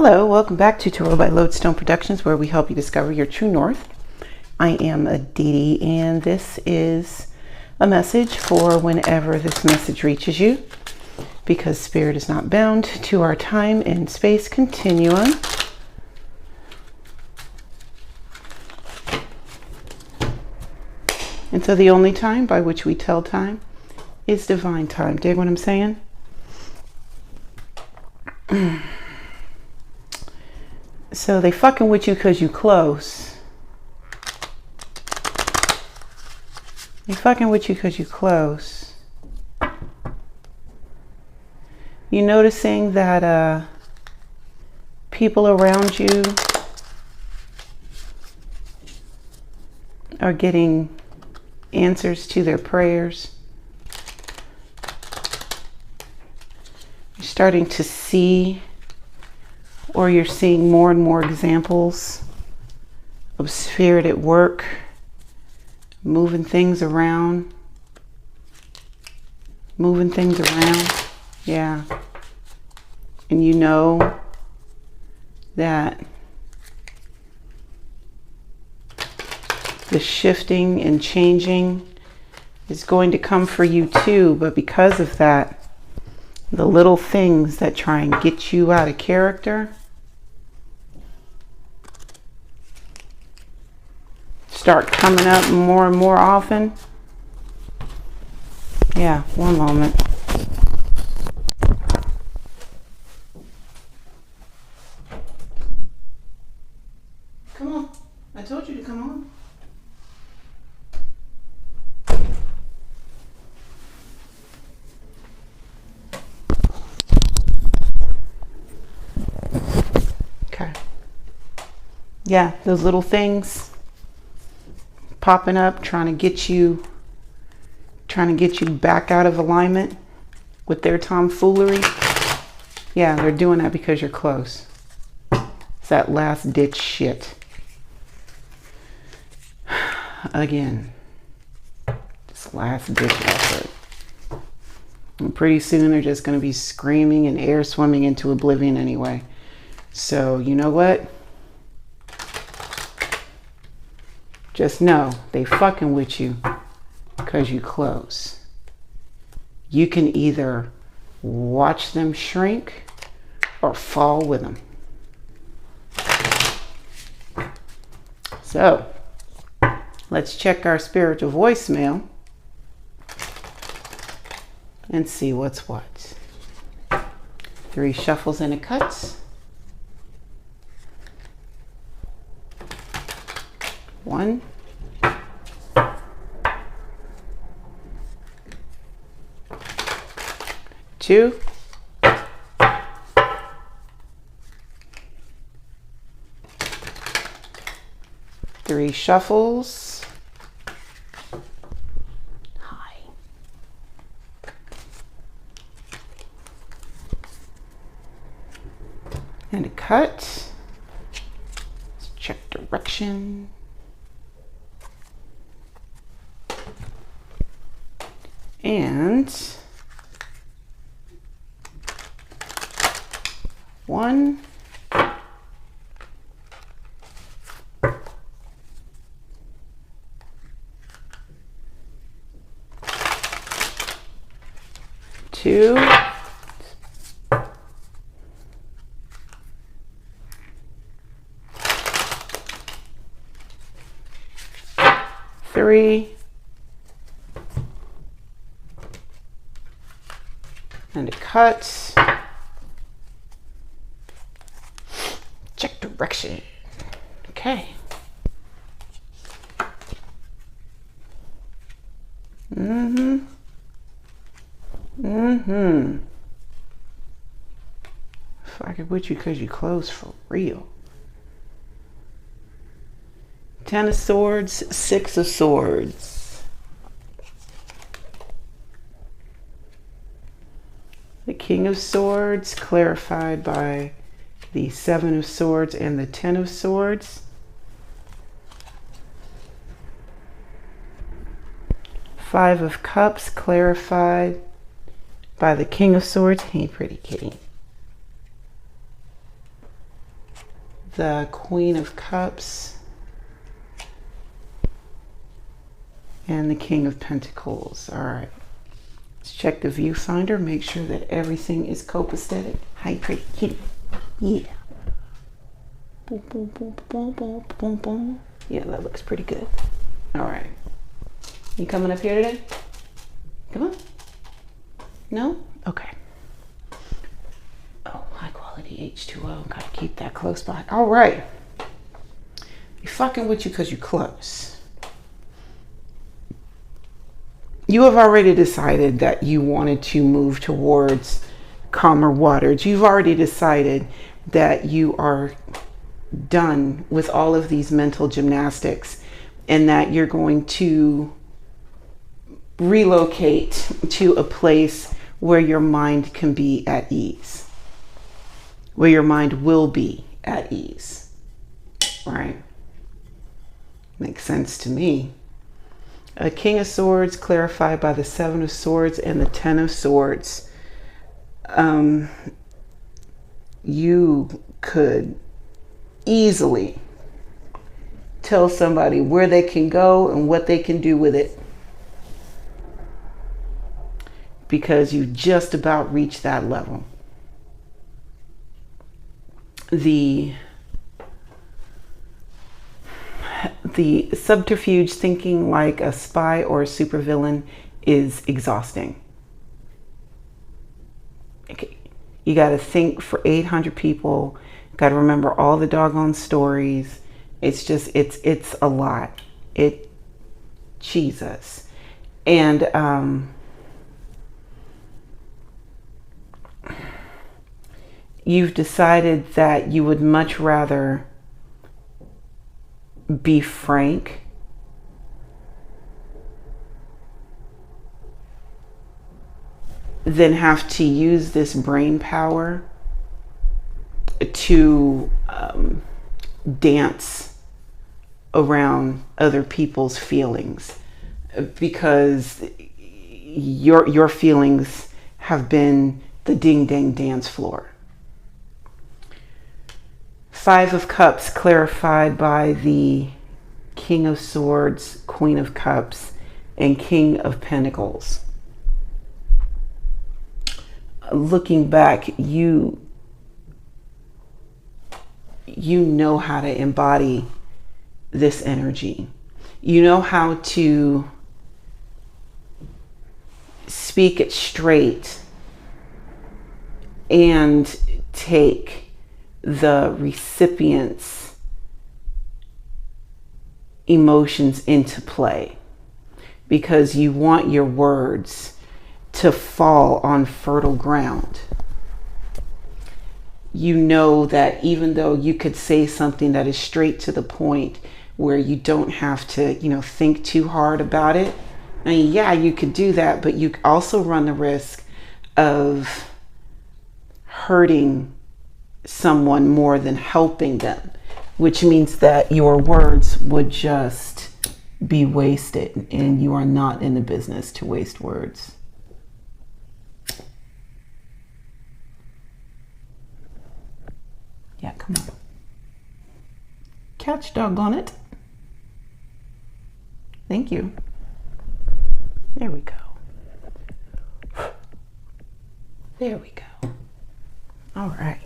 Hello, welcome back to Tarot by Lodestone Productions, where we help you discover your true north. I am Aditi, and this is a message for whenever this message reaches you, because Spirit is not bound to our time and space continuum. And so the only time by which we tell time is divine time. Dig what I'm saying? So they fucking with you because you close. They fucking with you because you close. You noticing that people around you are getting answers to their prayers. You're starting to see, or you're seeing more and more examples of Spirit at work, moving things around. Yeah. And you know that the shifting and changing is going to come for you too, but because of that, the little things that try and get you out of character start coming up more and more often. Yeah, one moment. Come on. I told you to come on. Okay. Yeah, those little things popping up, trying to get you back out of alignment with their tomfoolery. Yeah, they're doing that because you're close. It's that last ditch shit. Again, this last ditch effort. And pretty soon they're just going to be screaming and air swimming into oblivion anyway. So you know what? Just know they fucking with you because you close. You can either watch them shrink or fall with them. So let's check our spiritual voicemail and see what's what. 3 shuffles and a cut. 1, 2, 3 shuffles. Hi. And a cut. Let's check direction. And 1, 2, 3, and a cut. Check direction. Okay. Fucking with you because you close for real. 10 of Swords, 6 of Swords. The King of Swords clarified by the 7 of Swords and the 10 of Swords. 5 of Cups clarified by the King of Swords. Hey, pretty kitty. the Queen of Cups, and the King of Pentacles. All right. Let's check the viewfinder. Make sure that everything is copacetic. Hi, pretty kitty. Yeah. Boom, boom, boom, boom, boom, boom, boom. Yeah, that looks pretty good. All right. You coming up here today? Come on. No? Okay. Oh, high quality H2O. Gotta keep that close by. All right. You're fucking with you because you're close. You have already decided that you wanted to move towards calmer waters. You've already decided that you are done with all of these mental gymnastics and that you're going to relocate to a place where your mind can be at ease, where your mind will be at ease, right? Makes sense to me. A King of Swords clarified by the Seven of Swords and the Ten of Swords. You could easily tell somebody where they can go and what they can do with it, because you just about reached that level. The subterfuge, thinking like a spy or a supervillain, is exhausting. Okay. You got to think for 800 people. Got to remember all the doggone stories. It's just, it's a lot. Jesus. And you've decided that you would much rather be frank than have to use this brain power to dance around other people's feelings, because your feelings have been the ding dang dance floor. Five of Cups clarified by the King of Swords, Queen of Cups, and King of Pentacles. Looking back, you know how to embody this energy. You know how to speak it straight and take the recipient's emotions into play, because you want your words to fall on fertile ground. You know that even though you could say something that is straight to the point, where you don't have to, think too hard about it. I mean, yeah, you could do that, but you also run the risk of hurting someone more than helping them, which means that your words would just be wasted, and you are not in the business to waste words. Yeah, come on. Catch doggone it. Thank you. There we go. There we go. All right.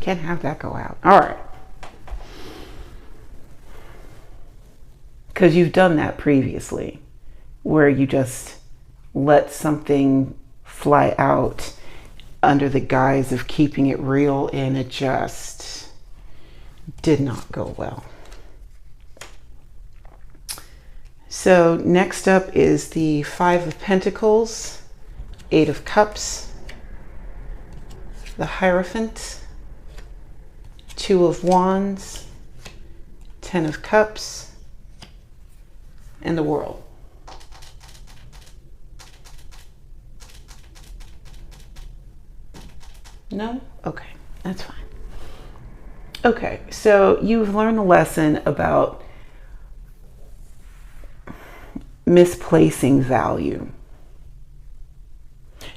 Can't have that go out. All right. Because you've done that previously, where you just let something fly out under the guise of keeping it real, and it just did not go well. So next up is the Five of Pentacles, Eight of Cups, the Hierophant, Two of Wands, Ten of Cups, and the World. No? Okay, that's fine. Okay, so you've learned a lesson about misplacing value.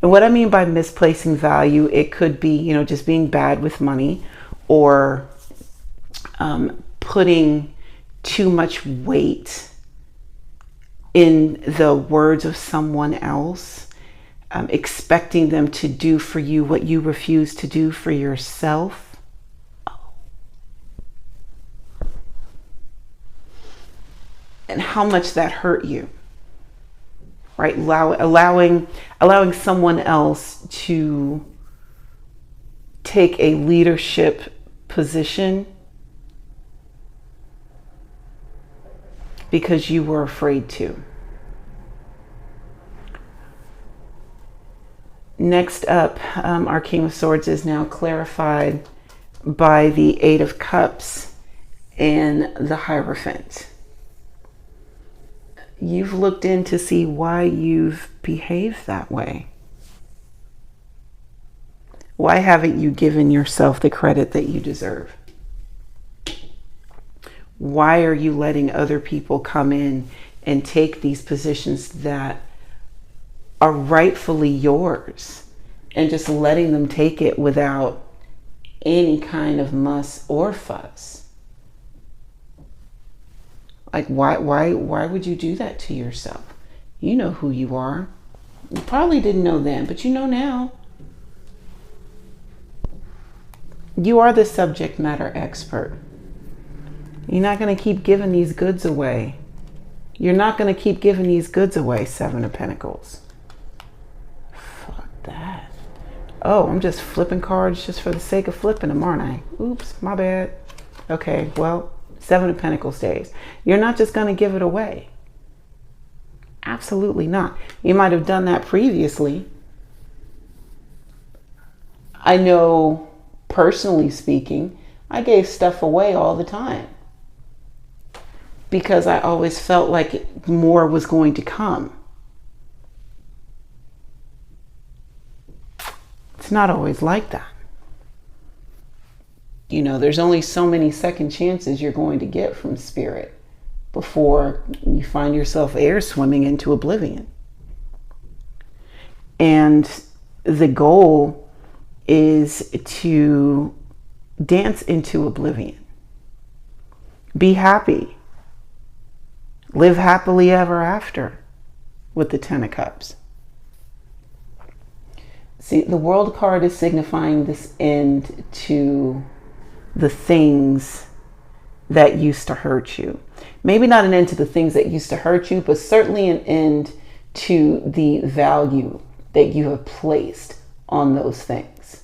And what I mean by misplacing value, it could be, just being bad with money, or putting too much weight in the words of someone else, expecting them to do for you what you refuse to do for yourself. And how much that hurt you, right? Allowing someone else to take a leadership position because you were afraid to. Next up, our King of Swords is now clarified by the Eight of Cups and the Hierophant. You've looked in to see why you've behaved that way. Why haven't you given yourself the credit that you deserve? Why are you letting other people come in and take these positions that are rightfully yours and just letting them take it without any kind of muss or fuss? Like, why would you do that to yourself? You know who you are. You probably didn't know then, but you know now. You are the subject matter expert. You're not going to keep giving these goods away. You're not going to keep giving these goods away, Seven of Pentacles. Fuck that. Oh, I'm just flipping cards just for the sake of flipping them, aren't I? Oops, my bad. Okay, well, Seven of Pentacles stays. You're not just going to give it away. Absolutely not. You might have done that previously. I know, personally speaking, I gave stuff away all the time because I always felt like more was going to come. It's not always like that. You know, there's only so many second chances you're going to get from Spirit before you find yourself air swimming into oblivion. And the goal is to dance into oblivion. Be happy. Live happily ever after with the Ten of Cups. See, the World card is signifying this end to the things that used to hurt you. Maybe not an end to the things that used to hurt you, but certainly an end to the value that you have placed on those things.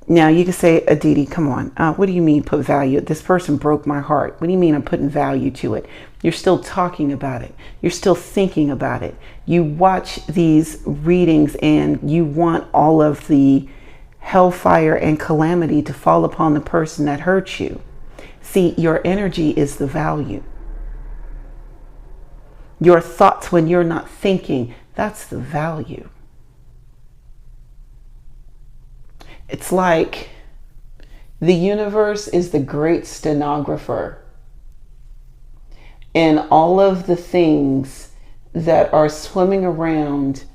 Now you can say, Aditi, come on. What do you mean put value? This person broke my heart. What do you mean I'm putting value to it? You're still talking about it. You're still thinking about it. You watch these readings and you want all of the hellfire and calamity to fall upon the person that hurt you. See, your energy is the value. Your thoughts when you're not thinking, that's the value. It's like the universe is the great stenographer, and all of the things that are swimming around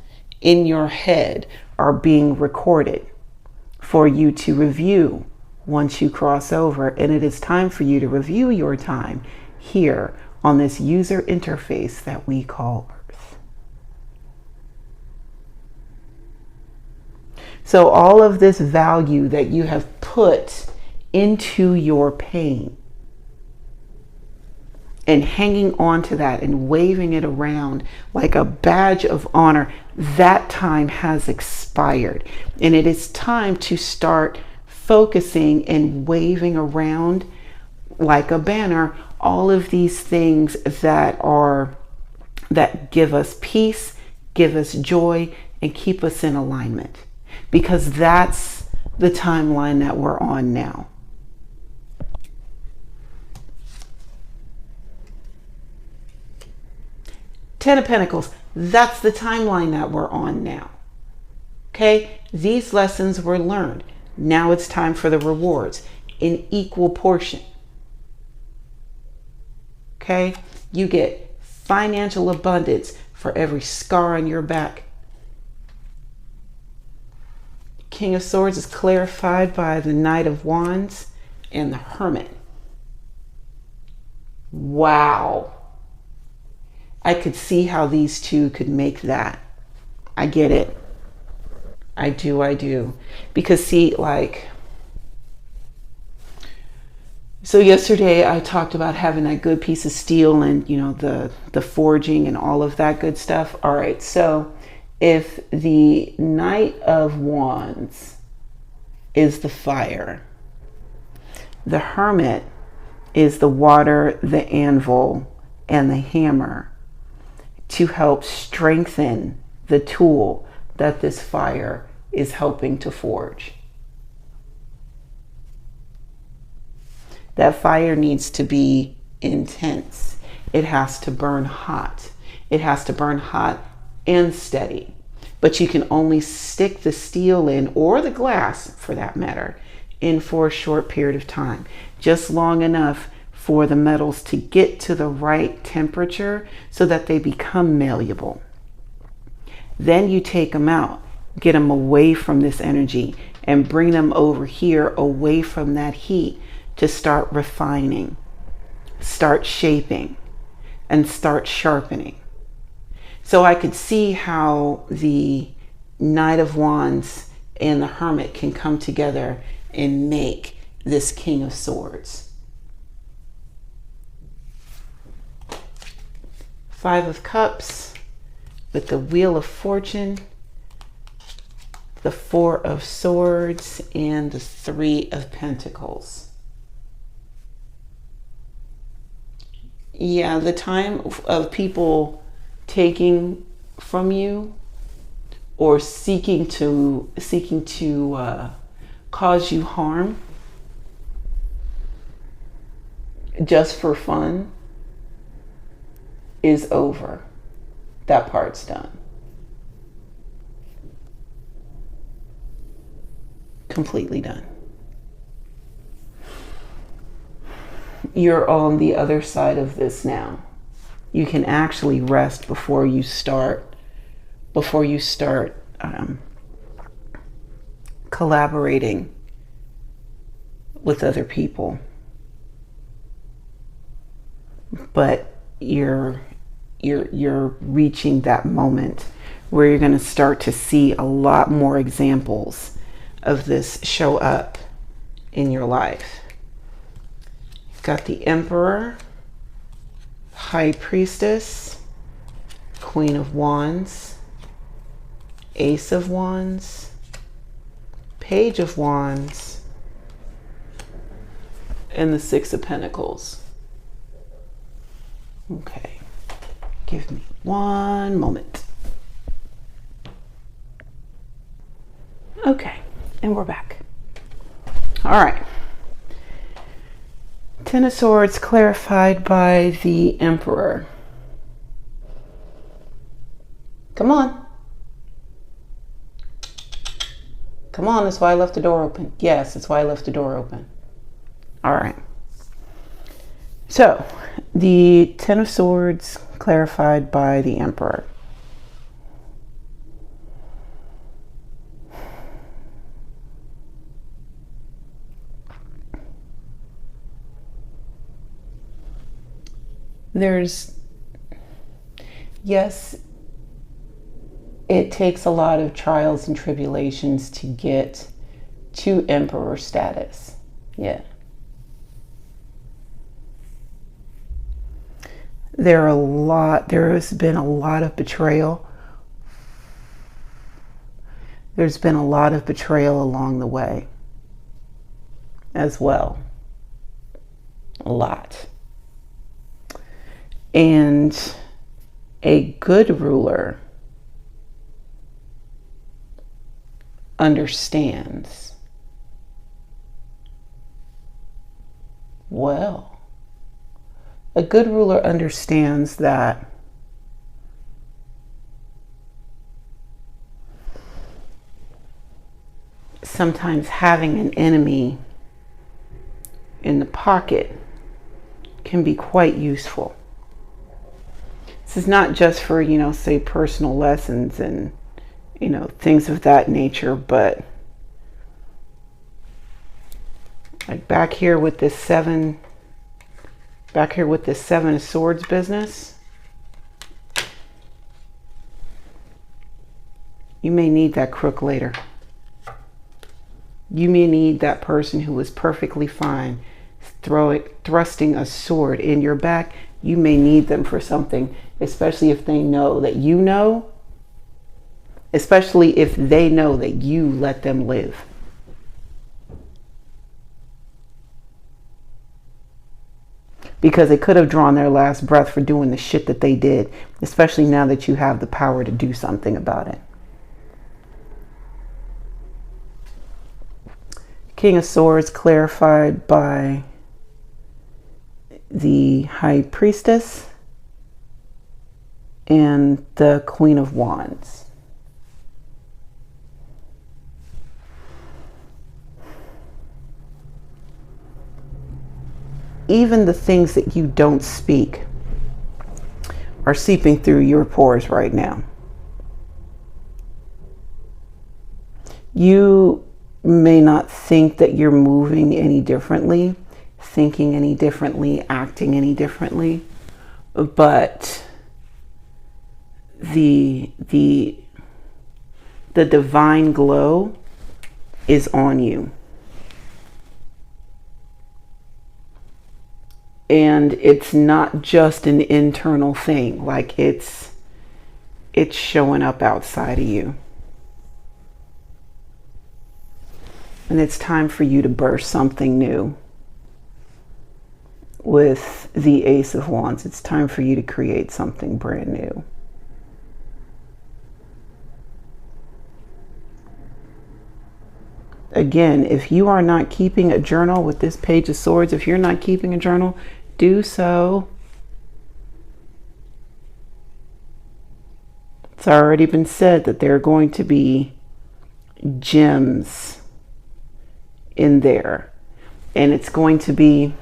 in your head are being recorded for you to review once you cross over. And it is time for you to review your time here on this user interface that we call Earth. So all of this value that you have put into your pain and hanging on to that and waving it around like a badge of honor, that time has expired. And it is time to start focusing and waving around like a banner all of these things that give us peace, give us joy, and keep us in alignment. Because that's the timeline that we're on now. Ten of Pentacles, that's the timeline that we're on now. Okay, these lessons were learned. Now it's time for the rewards in equal portion. Okay, you get financial abundance for every scar on your back. King of Swords is clarified by the Knight of Wands and the Hermit. Wow. I could see how these two could make that. I get it. I do. Because see, like, so yesterday I talked about having that good piece of steel and, you know, the forging and all of that good stuff. All right, so if the Knight of Wands is the fire, the Hermit is the water, the anvil, and the hammer to help strengthen the tool that this fire is helping to forge. That fire needs to be intense. It has to burn hot. It has to burn hot and steady. But you can only stick the steel in, or the glass for that matter, in for a short period of time. Just long enough for the metals to get to the right temperature so that they become malleable. Then you take them out, get them away from this energy, and bring them over here away from that heat to start refining, start shaping, and start sharpening. So I could see how the Knight of Wands and the Hermit can come together and make this King of Swords. Five of Cups with the Wheel of Fortune, the Four of Swords, and the Three of Pentacles. Yeah, the time of people taking from you or seeking to cause you harm just for fun is over. That part's done. Completely done. You're on the other side of this now. You can actually rest before you start collaborating with other people. But you're reaching that moment where you're going to start to see a lot more examples of this show up in your life. You've got the Emperor, High Priestess, Queen of Wands, Ace of Wands, Page of Wands, and the Six of Pentacles. Okay, give me one moment. Okay, and we're back. All right. Ten of Swords clarified by the Emperor. Come on. Come on, that's why I left the door open. Yes, that's why I left the door open. All right. So, the Ten of Swords clarified by the Emperor. Yes, it takes a lot of trials and tribulations to get to Emperor status. Yeah. There has been a lot of betrayal. There's been a lot of betrayal along the way as well. A lot. And a good ruler understands. Well, a good ruler understands that sometimes having an enemy in the pocket can be quite useful. This is not just for, say personal lessons and, things of that nature, but Like back here with this seven of swords business, you may need that crook later. You may need that person who is perfectly fine thrusting a sword in your back. You may need them for something, especially if they know that you know, especially if they know that you let them live. Because they could have drawn their last breath for doing the shit that they did, especially now that you have the power to do something about it. King of Swords clarified by the High Priestess and the Queen of Wands. Even the things that you don't speak are seeping through your pores right now. You may not think that you're moving any differently, thinking any differently, acting any differently, but the divine glow is on you. And it's not just an internal thing, like it's showing up outside of you. And it's time for you to burst something new. With the Ace of Wands, it's time for you to create something brand new. Again, if you are not keeping a journal with this Page of Swords, if you're not keeping a journal, do so. It's already been said that there are going to be gems in there. And it's going to be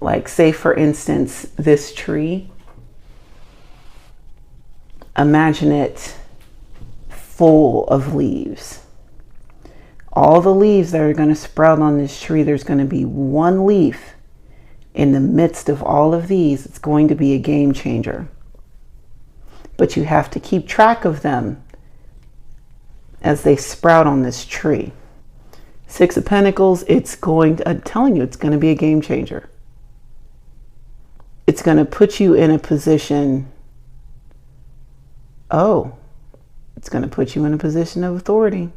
like, say for instance, this tree. Imagine it full of leaves. All the leaves that are going to sprout on this tree, there's going to be one leaf in the midst of all of these. It's going to be a game changer. But you have to keep track of them as they sprout on this tree. Six of Pentacles, I'm telling you, it's going to be a game changer. It's going to put you in a position, it's going to put you in a position of authority.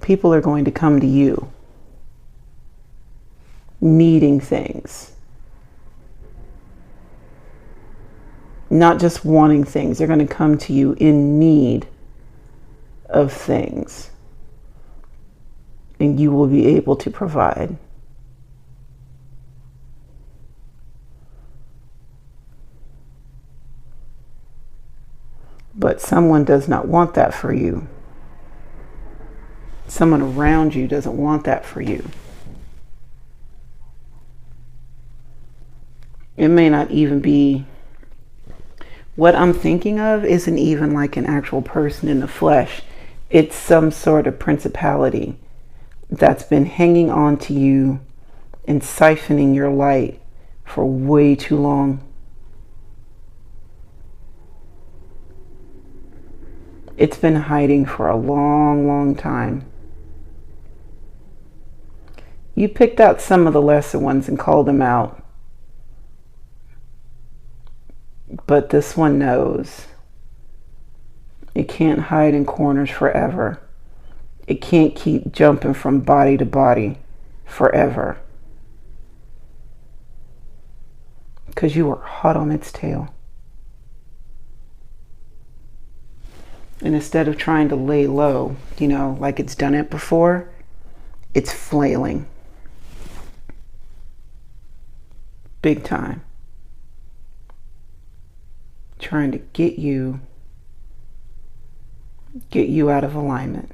People are going to come to you needing things. Not just wanting things. They're going to come to you in need of things. And you will be able to provide. But someone does not want that for you. Someone around you doesn't want that for you. It may not even be, what I'm thinking of isn't even like an actual person in the flesh. It's some sort of principality that's been hanging on to you and siphoning your light for way too long. It's been hiding for a long, long time. You picked out some of the lesser ones and called them out. But this one knows. It can't hide in corners forever. It can't keep jumping from body to body forever. Because you are hot on its tail. And instead of trying to lay low, like it's done it before, it's flailing. Big time. Trying to get you out of alignment.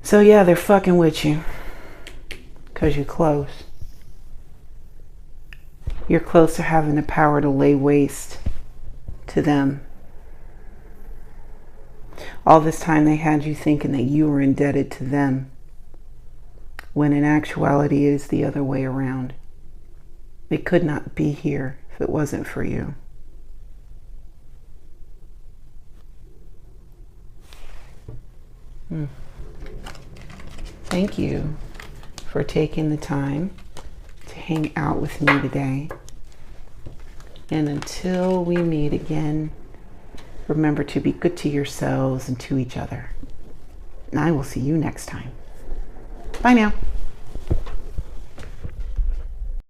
So yeah, they're fucking with you. Because you're close. You're close to having the power to lay waste to them. All this time they had you thinking that you were indebted to them, when in actuality it is the other way around. They could not be here if it wasn't for you. Thank you for taking the time to hang out with me today. And until we meet again, remember to be good to yourselves and to each other. And I will see you next time. Bye now.